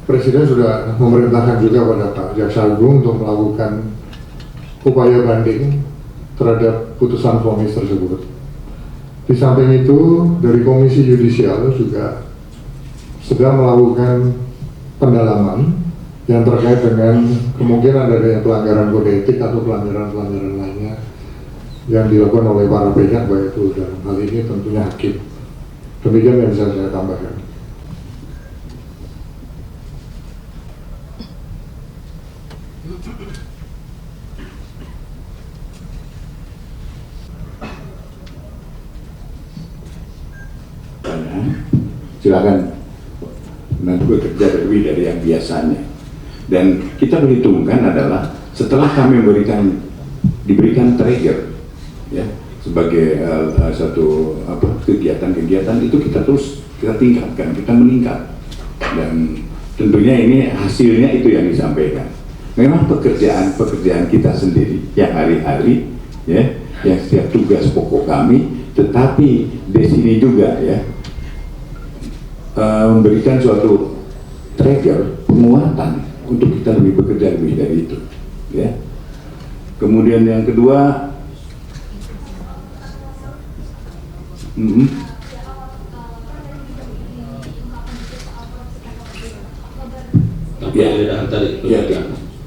Presiden sudah memerintahkan juga pada Pak Jaksa Agung untuk melakukan upaya banding terhadap putusan vonis tersebut. Di samping itu, dari Komisi Yudisial juga sedang melakukan pendalaman yang terkait dengan kemungkinan adanya pelanggaran kode etik atau pelanggaran-pelanggaran lainnya yang dilakukan oleh para pihak, baik itu dalam hal ini tentunya hakim. Demikian yang bisa saya tambahkan. Silakan nanti bekerja lebih dari yang biasanya. Dan kita perhitungkan adalah setelah kami diberikan trigger ya sebagai satu kegiatan-kegiatan itu kita tingkatkan, kita meningkat, dan tentunya ini hasilnya itu yang disampaikan. Memang pekerjaan kita sendiri yang hari-hari ya, yang setiap tugas pokok kami, tetapi di sini juga ya memberikan suatu trigger penguatan untuk kita lebih bekerja lebih dari itu ya. Kemudian yang kedua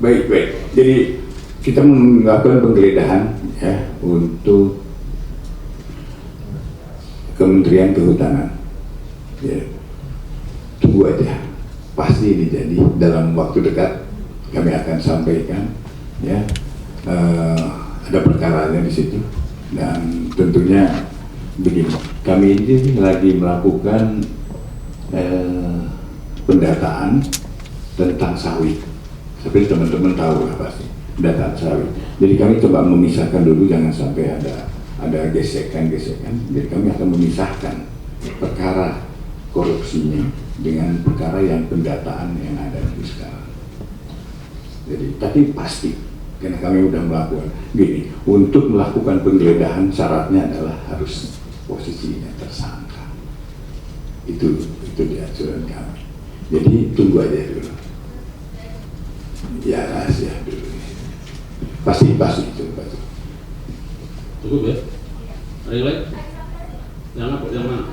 baik. Jadi kita melakukan penggeledahan ya untuk Kementerian Kehutanan ya. Tunggu aja, pasti ini jadi dalam waktu dekat kami akan sampaikan ya. Ada perkaranya di situ, dan tentunya begini, kami ini lagi melakukan pendataan tentang sawit. Tapi teman-teman tahu lah pasti pendataan sawit. Jadi kami coba memisahkan dulu, jangan sampai ada gesekan. Jadi kami akan memisahkan perkara korupsinya dengan perkara yang pendataan yang ada di sekarang. Jadi, tapi pasti karena kami sudah melakukan gini, untuk melakukan penggeledahan syaratnya adalah harus posisinya tersangka. Itu diajukan kami. Jadi tunggu aja dulu. Ya rahasia dulu. Pasti itu. Cukup ya? Ada yang lain? Yang mana?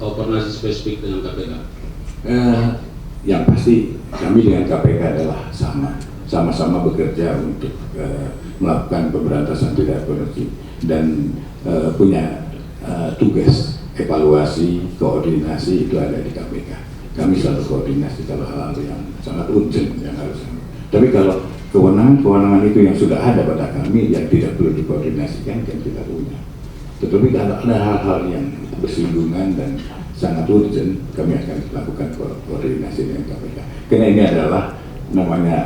Koordinasi spesifik dengan KPK? Yang pasti kami dengan KPK adalah sama-sama bekerja untuk melakukan pemberantasan tindak korupsi dan punya tugas evaluasi, koordinasi itu ada di KPK. Kami selalu koordinasi kalau hal-hal yang sangat urgent yang harus. Tapi kalau kewenangan itu yang sudah ada pada kami yang tidak perlu dikoordinasikan kan kita punya. Tetapi kalau ada hal-hal yang bersinggungan dan sangat urgent, kami akan lakukan koordinasi dengan KPK. Karena ini adalah namanya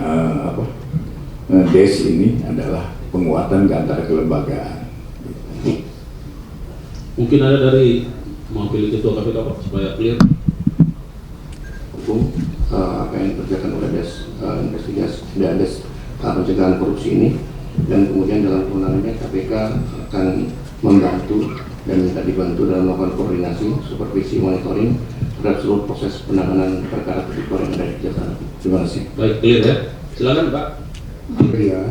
DES ini adalah penguatan antara kelembagaan. Mungkin ada dari mewakili ketua KPK Pak, supaya clear. Hukum apa yang dikerjakan oleh DES investigasi dan DES pencegahan korupsi ini, dan kemudian dalam kewenangannya KPK akan membantu dan minta dibantu dalam melakukan koordinasi, supervisi, monitoring terhadap seluruh proses penanganan perkara tipikor yang ada di Jakarta. Terima kasih. Baik, clear ya. Silakan Pak. Ya,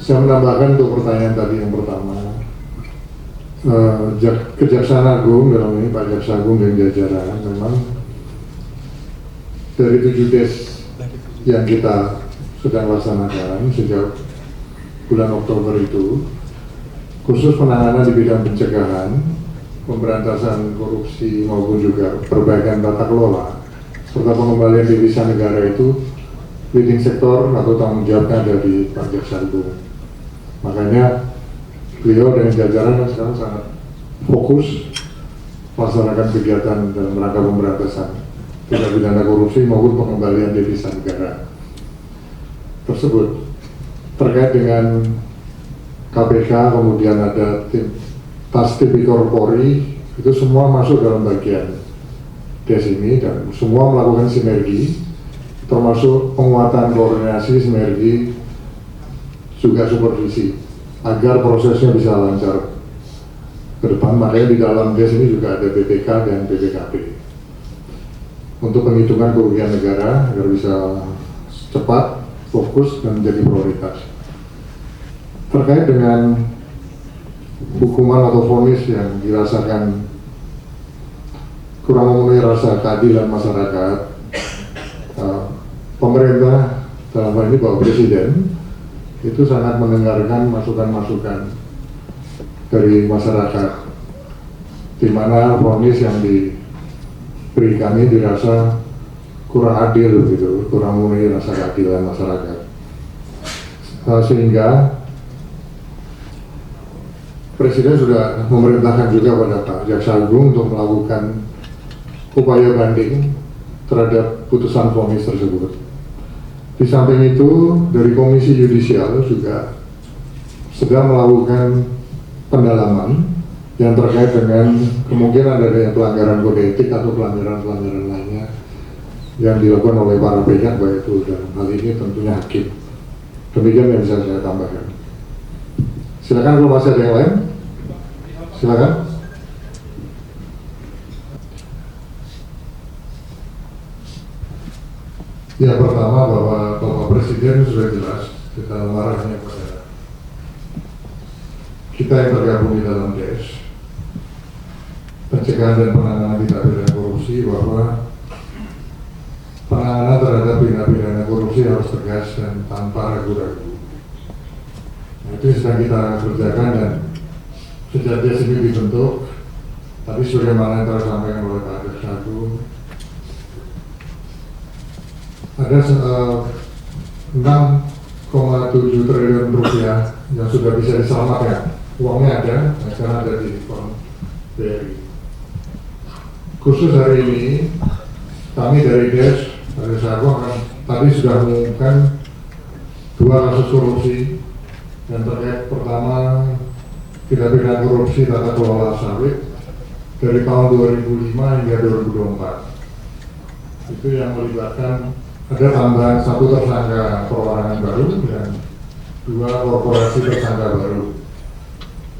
saya menambahkan untuk pertanyaan tadi yang pertama, Kejaksaan Agung dalam ini Pak Jaksa Agung dan jajaran memang dari 7 DES yang kita sedang laksanakan sejak bulan Oktober itu, khusus penanganan di bidang pencegahan, pemberantasan korupsi maupun juga perbaikan tata kelola serta pengembalian devisa negara itu leading sektor atau tanggung jawabnya ada di Pak Jaksa Agung. Makanya beliau dengan jajaran sekarang sangat fokus melaksanakan kegiatan dalam rangka pemberantasan tindak pidana korupsi maupun pengembalian devisa negara tersebut. Terkait dengan KPK, kemudian ada tim Tas Tipikor Polri, itu semua masuk dalam bagian DES ini dan semua melakukan sinergi, termasuk penguatan koordinasi, sinergi, juga supervisi agar prosesnya bisa lancar ke depan. Makanya di dalam DES ini juga ada BPK dan BPKP. untuk penghitungan kerugian negara agar bisa cepat, fokus, dan menjadi prioritas. Terkait dengan hukuman atau vonis yang dirasakan kurang memenuhi rasa keadilan masyarakat, pemerintah dalam hal ini Bapak Presiden itu sangat mendengarkan masukan-masukan dari masyarakat, di mana vonis yang diberikan ini dirasa kurang adil, gitu, kurang memenuhi rasa keadilan masyarakat, sehingga Presiden sudah memerintahkan juga pada Pak Jaksa Agung untuk melakukan upaya banding terhadap putusan vonis tersebut. Di samping itu, dari Komisi Yudisial juga sedang melakukan pendalaman yang terkait dengan kemungkinan adanya pelanggaran kode etik atau pelanggaran-pelanggaran lainnya yang dilakukan oleh para pihak, baik itu dalam hal ini tentunya hakim. Demikian yang bisa saya tambahkan. Silakan kalau masih ada yang lain. Silakan. Ya, pertama bahwa Bapak Presiden sudah jelas kita mengarahnya kepada kita yang tergabung di dalam DES, pencegahan dan penanganan tindak pidana korupsi, bahwa penanganan terhadap tindak pidana korupsi harus tegas dan tanpa ragu-ragu. Nah, itu sedang kita kerjakan, dan sejak DES ini dibentuk, tapi sebagaimana yang telah disampaikan oleh Pak Jaksa Agung, ada 6,7 triliun rupiah yang sudah bisa diselamatkan. Uangnya ada, sekarang ada di Bank BRI. Khusus hari ini, kami dari DES, dari Sarwo, tadi sudah mengumumkan 2 kasus korupsi yang terkait. Pertama, tindak pidana korupsi tata kelola sawit dari tahun 2005 hingga 2024. Itu yang melibatkan ada tambahan 1 tersangka perorangan baru dan 2 korporasi tersangka baru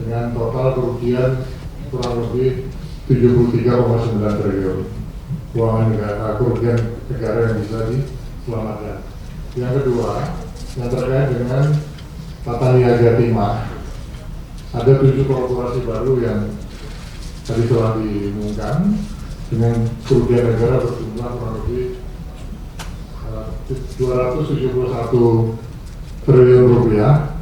dengan total kerugian kurang lebih 73,9 triliun uang negara, kerugian negara yang bisa diselamatkan. Yang kedua, yang terkait dengan tata niaga timah, ada 7 korporasi baru yang tadi telah diumumkan dengan kerugian negara berjumlah kurang lebih 271 triliun rupiah,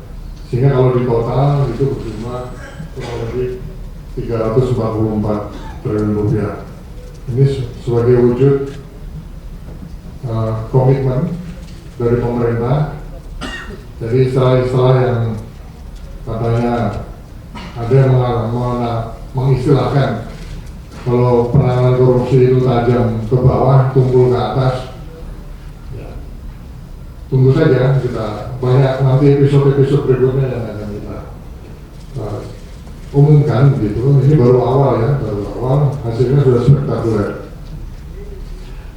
sehingga kalau di total itu berjumlah kurang lebih 344 triliun rupiah. Ini sebagai wujud komitmen dari pemerintah. Jadi istilah-istilah yang katanya ada yang mengistilahkan kalau penanganan korupsi itu tajam ke bawah, tumpul ke atas. Tunggu saja, kita banyak nanti episode-episode berikutnya yang akan kita umumkan begitu. Ini baru awal ya, baru awal, hasilnya sudah spektakuler.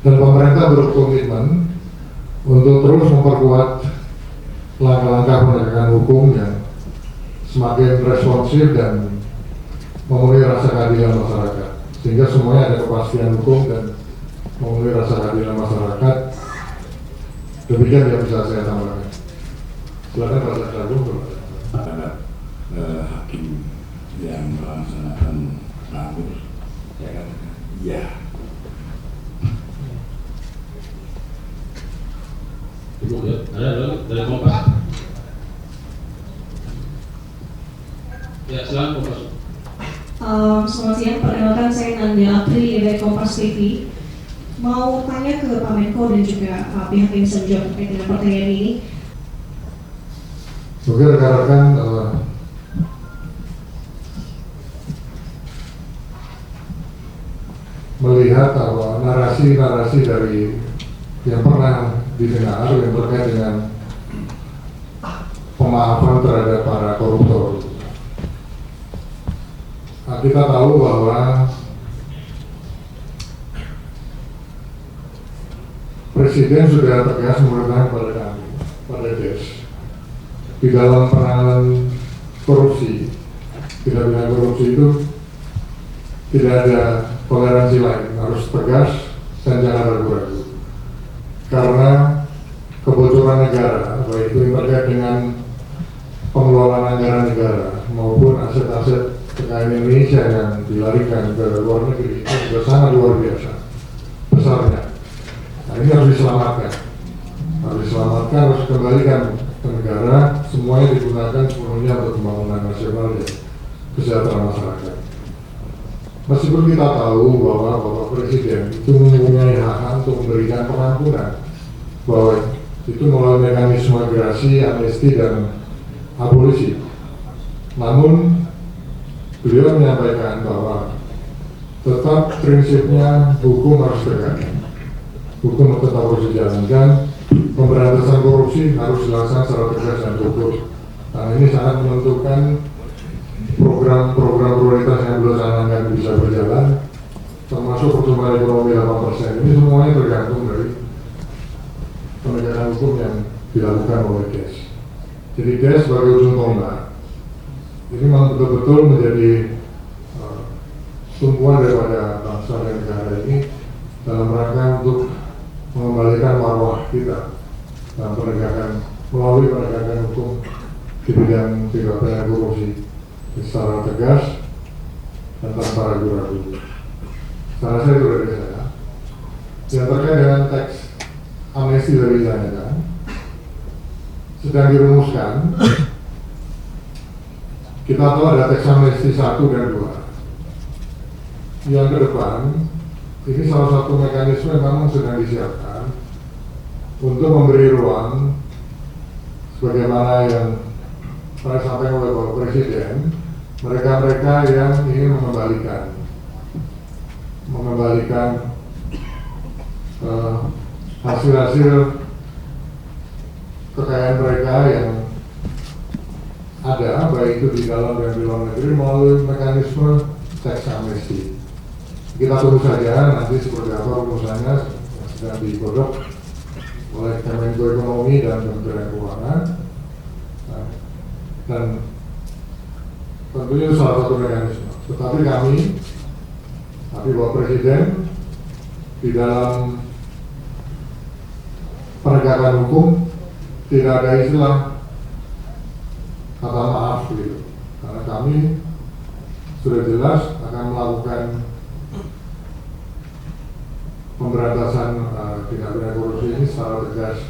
Dan pemerintah berkomitmen untuk terus memperkuat langkah-langkah penegakan hukum yang semakin responsif dan memenuhi rasa keadilan masyarakat, sehingga semuanya ada kepastian hukum dan memenuhi rasa keadilan masyarakat. Demikian yang bisa saya tambahkan. Silakan Pak Jaksa Agung. Terhadap hakim yang melaksanakan ngabur, ya kan? Ya. Ibu, ya, ada dari Kompas. Ya, silakan Kompas. Selamat siang, perkenalkan saya Nanda Apri dari Kompas TV. Mau tanya ke Pak Menko dan juga pihak yang bisa menjawab terkait dengan pertanyaan ini. Oke, rekan-rekan, melihat bahwa narasi-narasi dari yang pernah didengar yang terkait dengan pemaafan terhadap para koruptor. Nah, kita tahu bahwa Presiden sudah tegas memerintahkan kepada kami, pada DES, di dalam penanganan korupsi, tindak pidana korupsi itu tidak ada toleransi lain, harus tegas, dan jangan ragu-ragu. Karena kebocoran negara, baik itu terkait dengan pengelolaan anggaran negara maupun aset-aset kekayaan Indonesia yang dilarikan ke luar negeri itu sudah sangat luar biasa besarnya. Nah, ini harus diselamatkan, harus kembalikan ke negara, semuanya digunakan sepenuhnya untuk pembangunan nasional dan kesejahteraan masyarakat. Meskipun kita tahu bahwa Bapak Presiden itu mempunyai hak untuk memberikan pengampunan, bahwa itu melalui mekanisme gerasi, amnesti, dan abolisi. Namun beliau menyampaikan bahwa tetap prinsipnya hukum harus tegak, hukum tetap harus dijalankan, pemberantasan korupsi harus dilaksanakan secara tegas dan terukur. Nah, ini sangat menentukan program-program prioritas yang beliau canangkan bisa berjalan, termasuk pertumbuhan ekonomi 8%. Ini semuanya tergantung dari penegakan hukum yang dilakukan oleh DES. Jadi DES sebagai ujung tombak ini memang betul-betul menjadi tumpuan daripada bangsa dan negara ini dalam rangka untuk mengembalikan marwah kita dalam melalui penegakan hukum di bidang tindak pidana korupsi secara tegas dan tanpa ragu-ragu. Salah saya itu dari saya. Yang terkait dengan teks amnesti dari ditanyakan sedang dirumuskan. Kita tahu ada teks amnesti 1 dan 2. Yang ke depan ini salah satu mekanisme yang memang sedang disiapkan untuk memberi ruang sebagaimana yang saya sampaikan oleh Bapak Presiden, mereka-mereka yang ingin mengembalikan hasil-hasil kekayaan mereka yang ada, baik itu di dalam dan di luar negeri, melalui mekanisme tax amnesty. Kita tunggu saja nanti seperti apa rumusannya yang sedang digodok oleh Kemenko Ekonomi dan Kementerian Keuangan. Nah, dan tentunya salah satu mekanisme. Tetapi Bapak Presiden di dalam penegakan hukum tidak ada istilah kata maaf gitu. Karena kami sudah jelas akan melakukan pemberantasan tindak pidana korupsi ini secara tegas